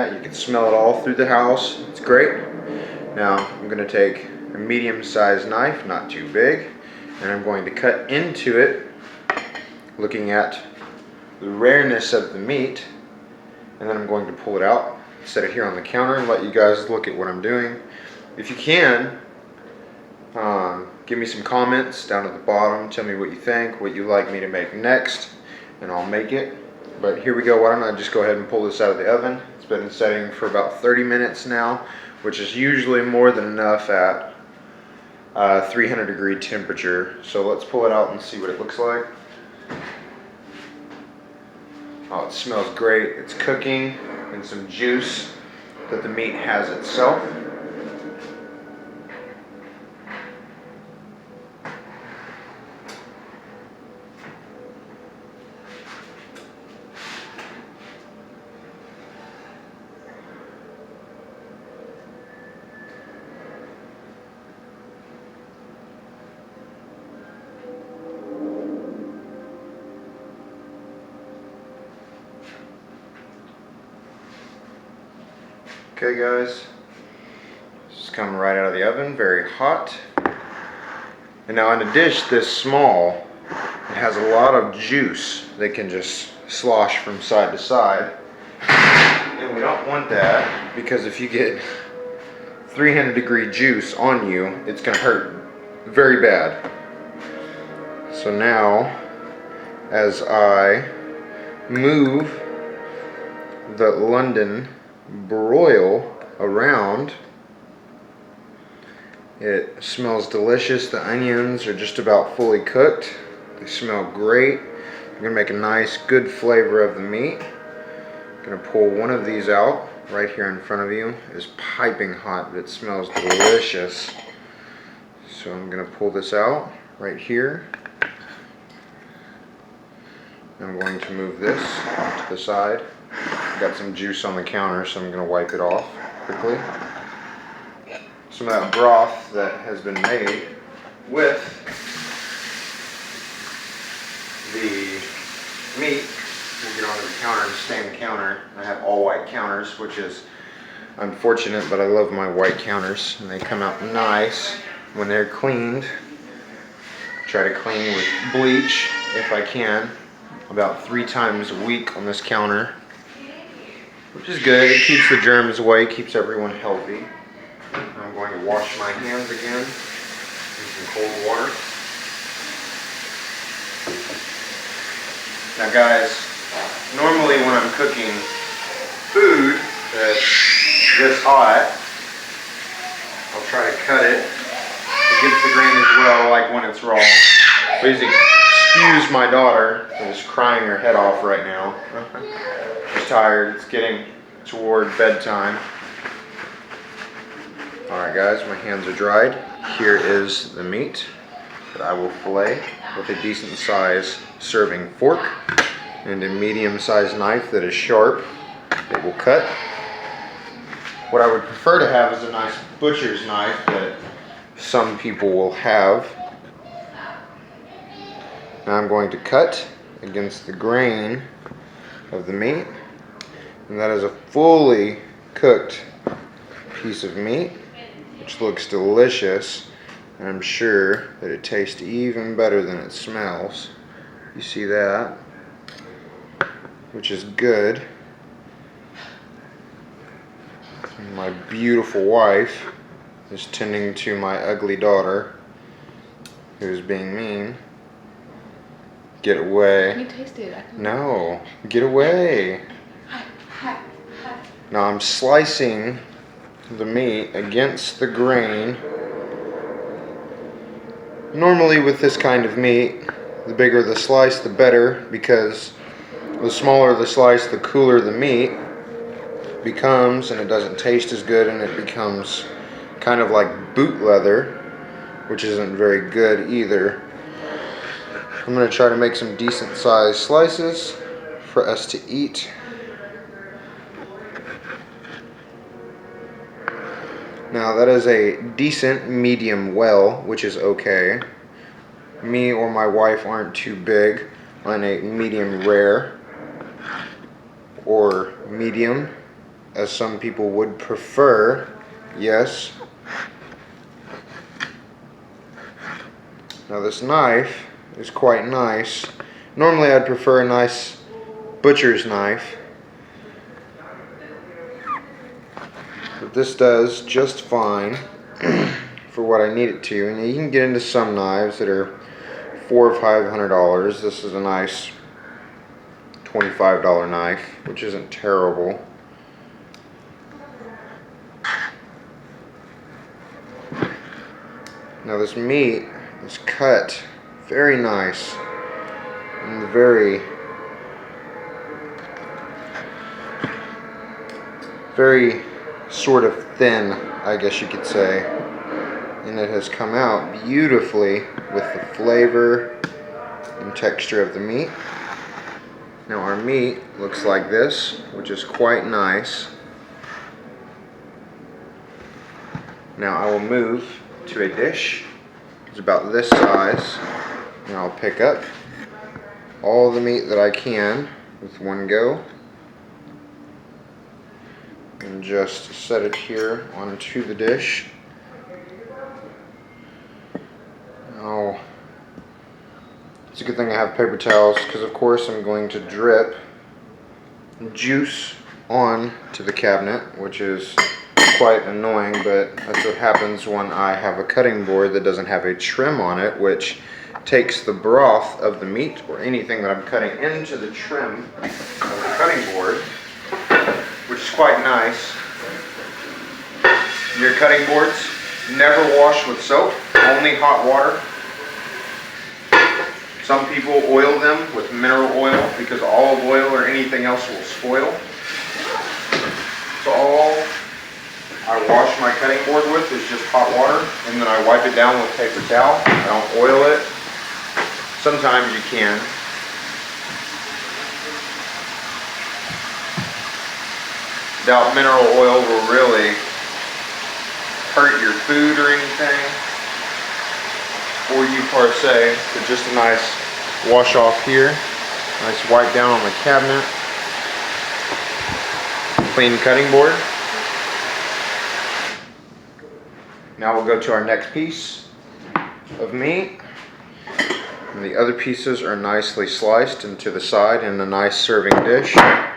that. You can smell it all through the house. It's great. Now I'm going to take a medium-sized knife, not too big, and I'm going to cut into it, looking at the rareness of the meat, and then I'm going to pull it out, set it here on the counter, and let you guys look at what I'm doing. If you can, give me some comments down at the bottom. Tell me what you think, what you'd like me to make next, and I'll make it. But here we go. Why don't I just go ahead and pull this out of the oven. It's been setting for about 30 minutes now, which is usually more than enough at 300 degree temperature. So let's pull it out and see what it looks like. Oh, it smells great. It's cooking and some juice that the meat has itself. Okay guys, this is coming right out of the oven, very hot. And now in a dish this small, it has a lot of juice that can just slosh from side to side. And we don't want that, because if you get 300 degree juice on you, it's going to hurt very bad. So now, as I move the London broil around, it smells delicious. The onions are just about fully cooked. They smell great. I'm gonna make a nice good flavor of the meat. I'm gonna pull one of these out right here in front of you. It's piping hot, but it smells delicious. So I'm gonna pull this out right here. I'm going to move this to the side. Got some juice on the counter, so I'm going to wipe it off quickly. Some of that broth that has been made with the meat will get onto the counter and stay on the counter. I have all white counters, which is unfortunate, but I love my white counters, and they come out nice when they're cleaned. Try to clean with bleach if I can, about 3 times a week on this counter, which is good. It keeps the germs away, keeps everyone healthy. I'm going to wash my hands again in some cold water. Now guys, normally when I'm cooking food that's this hot, I'll try to cut it against the grain as well, like when it's raw. Please excuse my daughter, who's crying her head off right now. She's tired. It's getting toward bedtime. Alright guys, my hands are dried. Here is the meat that I will fillet with a decent size serving fork and a medium sized knife that is sharp that will cut. What I would prefer to have is a nice butcher's knife that some people will have. Now I'm going to cut against the grain of the meat, and that is a fully cooked piece of meat, which looks delicious, and I'm sure that it tastes even better than it smells. You see that, which is good. And my beautiful wife is tending to my ugly daughter, who's being mean. Get away. You taste it. No, get away. Now I'm slicing the meat against the grain. Normally with this kind of meat, the bigger the slice the better, because the smaller the slice, the cooler the meat becomes, and it doesn't taste as good, and it becomes kind of like boot leather, which isn't very good either. I'm going to try to make some decent sized slices for us to eat. Now that is a decent medium well, which is okay. Me or my wife aren't too big on a medium rare or medium. as some people would prefer. Yes. Now this knife is quite nice. Normally I'd prefer a nice butcher's knife, but this does just fine for what I need it to. And you can get into some knives that are $400 or $500. This is a nice $25 knife, which isn't terrible. Now this meat is cut very nice and very sort of thin, I guess you could say, and it has come out beautifully with the flavor and texture of the meat. Now our meat looks like this, which is quite nice. Now I will move to a dish. It's about this size, and I'll pick up all the meat that I can with one go and just set it here onto the dish. Now, it's a good thing I have paper towels, because of course I'm going to drip juice on to the cabinet, which is quite annoying, but that's what happens when I have a cutting board that doesn't have a trim on it, which takes the broth of the meat or anything that I'm cutting into the trim of the cutting board, which is quite nice. Your cutting boards, never wash with soap, only hot water. Some people oil them with mineral oil because olive oil or anything else will spoil. So all I wash my cutting board with is just hot water, and then I wipe it down with paper towel. I don't oil it. Sometimes you can. Doubt mineral oil will really hurt your food or anything, or you per se, but just a nice wash off here, nice wipe down on the cabinet, clean cutting board. Now we'll go to our next piece of meat. And the other pieces are nicely sliced into the side in a nice serving dish. Now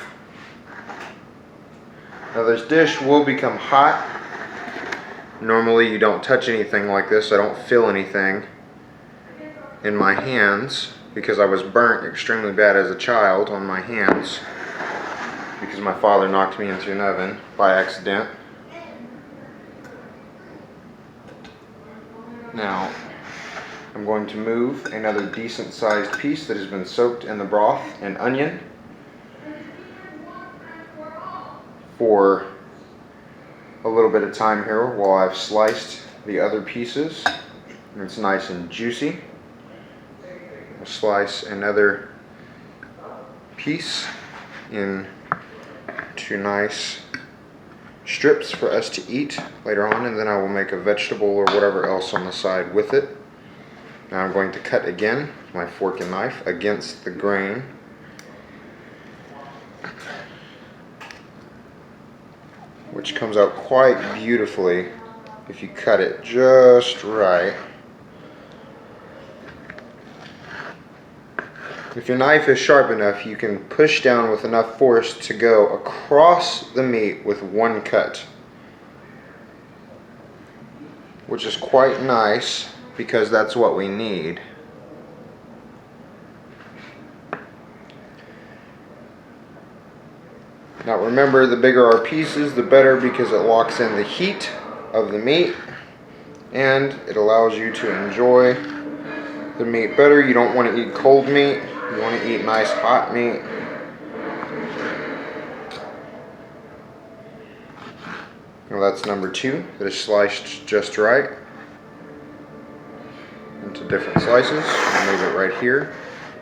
this dish will become hot. Normally you don't touch anything like this. I don't feel anything in my hands because I was burnt extremely bad as a child on my hands because my father knocked me into an oven by accident. Now I'm going to move another decent sized piece that has been soaked in the broth and onion for a little bit of time here while I've sliced the other pieces. And it's nice and juicy. I'll slice another piece in two nice strips for us to eat later on, and then I will make a vegetable or whatever else on the side with it. Now I'm going to cut again with my fork and knife against the grain. Which comes out quite beautifully if you cut it just right. If your knife is sharp enough, you can push down with enough force to go across the meat with one cut, which is quite nice because that's what we need. Now remember, the bigger our pieces, the better, because it locks in the heat of the meat and it allows you to enjoy the meat better. You don't want to eat cold meat. You want to eat nice hot meat. Well, that's number two that is sliced just right into different slices. I'll move it right here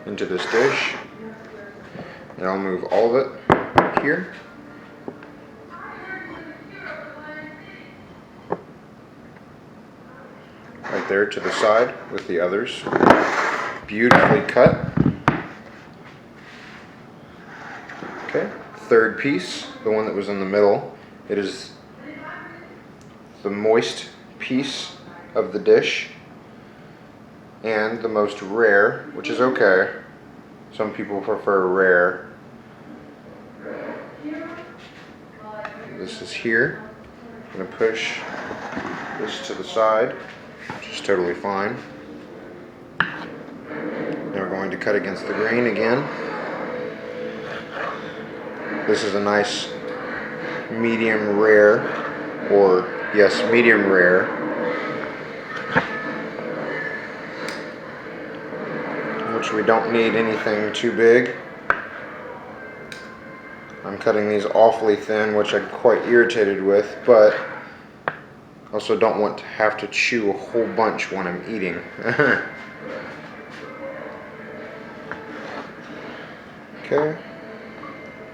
into this dish. And I'll move all of it here. Right there to the side with the others. Beautifully cut. Okay, third piece, the one that was in the middle. It is the moist piece of the dish and the most rare, which is okay. Some people prefer rare. This is here. I'm going to push this to the side, which is totally fine. Now we're going to cut against the grain again. This is a nice medium rare, or yes, medium rare. Which we don't need anything too big. I'm cutting these awfully thin, which I'm quite irritated with, but also don't want to have to chew a whole bunch when I'm eating. Okay,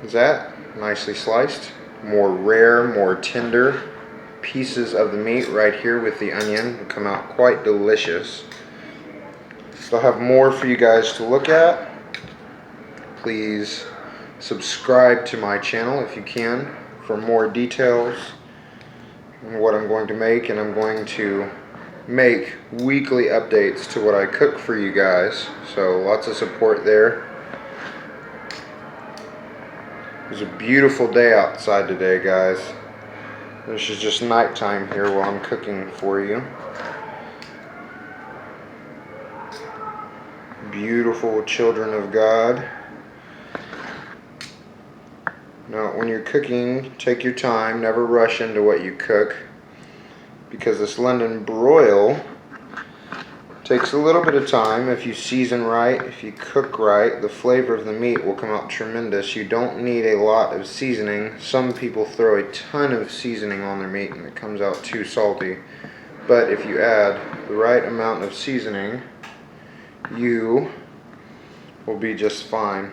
is that nicely sliced? More rare, more tender pieces of the meat right here with the onion will come out quite delicious. So I'll have more for you guys to look at. Please subscribe to my channel if you can for more details on what I'm going to make, and I'm going to make weekly updates to what I cook for you guys, so lots of support there. It's a beautiful day outside today, guys. This is just nighttime here while I'm cooking for you. Beautiful children of God. Now, when you're cooking, take your time, never rush into what you cook, because this London broil takes a little bit of time. If you season right, if you cook right, the flavor of the meat will come out tremendous. You don't need a lot of seasoning. Some people throw a ton of seasoning on their meat and it comes out too salty. But if you add the right amount of seasoning, you will be just fine.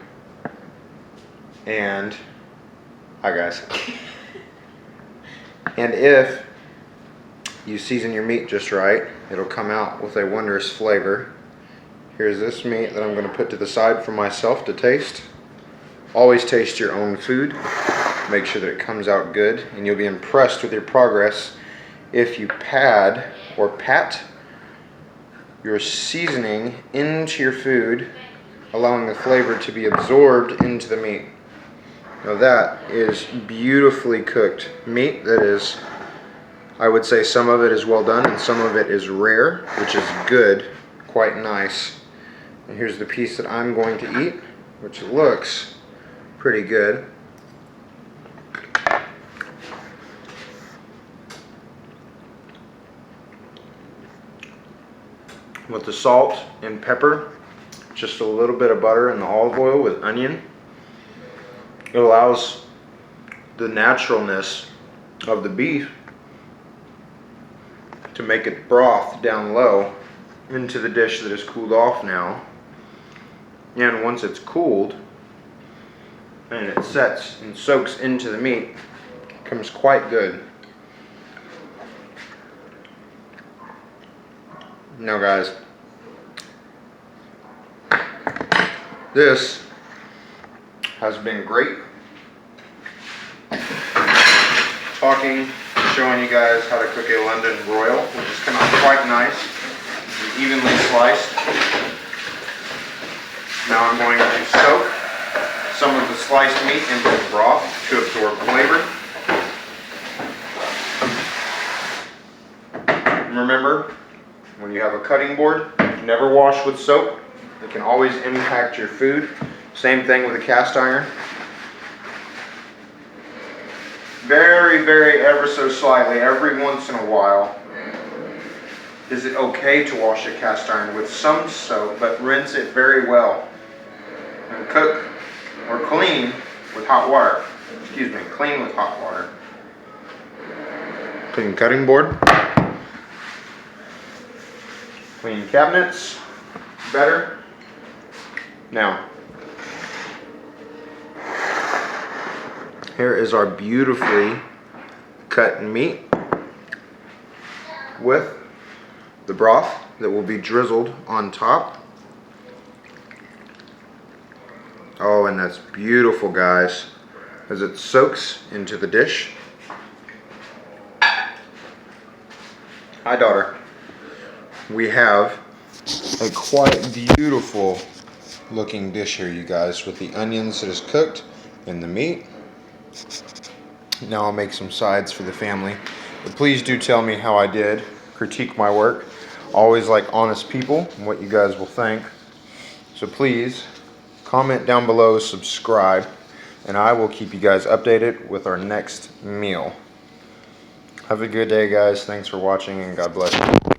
And hi guys. And if you season your meat just right, it'll come out with a wondrous flavor. Here's this meat that I'm going to put to the side for myself to taste. Always taste your own food. Make sure that it comes out good, and you'll be impressed with your progress if you pad or pat your seasoning into your food, allowing the flavor to be absorbed into the meat. Now that is beautifully cooked meat. That is, I would say some of it is well done and some of it is rare, which is good, quite nice. And here's the piece that I'm going to eat, which looks pretty good. With the salt and pepper, just a little bit of butter and the olive oil with onion. It allows the naturalness of the beef to make it broth down low into the dish that is cooled off now. And once it's cooled and it sets and soaks into the meat, it comes quite good. Now guys, this has been great. Talking, showing you guys how to cook a London broil, which has come out quite nice and evenly sliced. Now I'm going to soak some of the sliced meat into the broth to absorb flavor. And remember, when you have a cutting board, never wash with soap. It can always impact your food. Same thing with a cast iron. Very, very ever so slightly, every once in a while, is it okay to wash a cast iron with some soap, but rinse it very well. And cook or clean with hot water. Excuse me, clean with hot water. Clean cutting board. Clean cabinets. Better. Now, here is our beautifully cut meat with the broth that will be drizzled on top. Oh, and that's beautiful, guys, as it soaks into the dish. Hi, daughter. We have a quite beautiful looking dish here, you guys, with the onions that is cooked and the meat. Now I'll make some sides for the family. But please do tell me how I did. Critique my work. Always like honest people and what you guys will think. So please comment down below, subscribe, and I will keep you guys updated with our next meal. Have a good day, guys. Thanks for watching, and God bless you.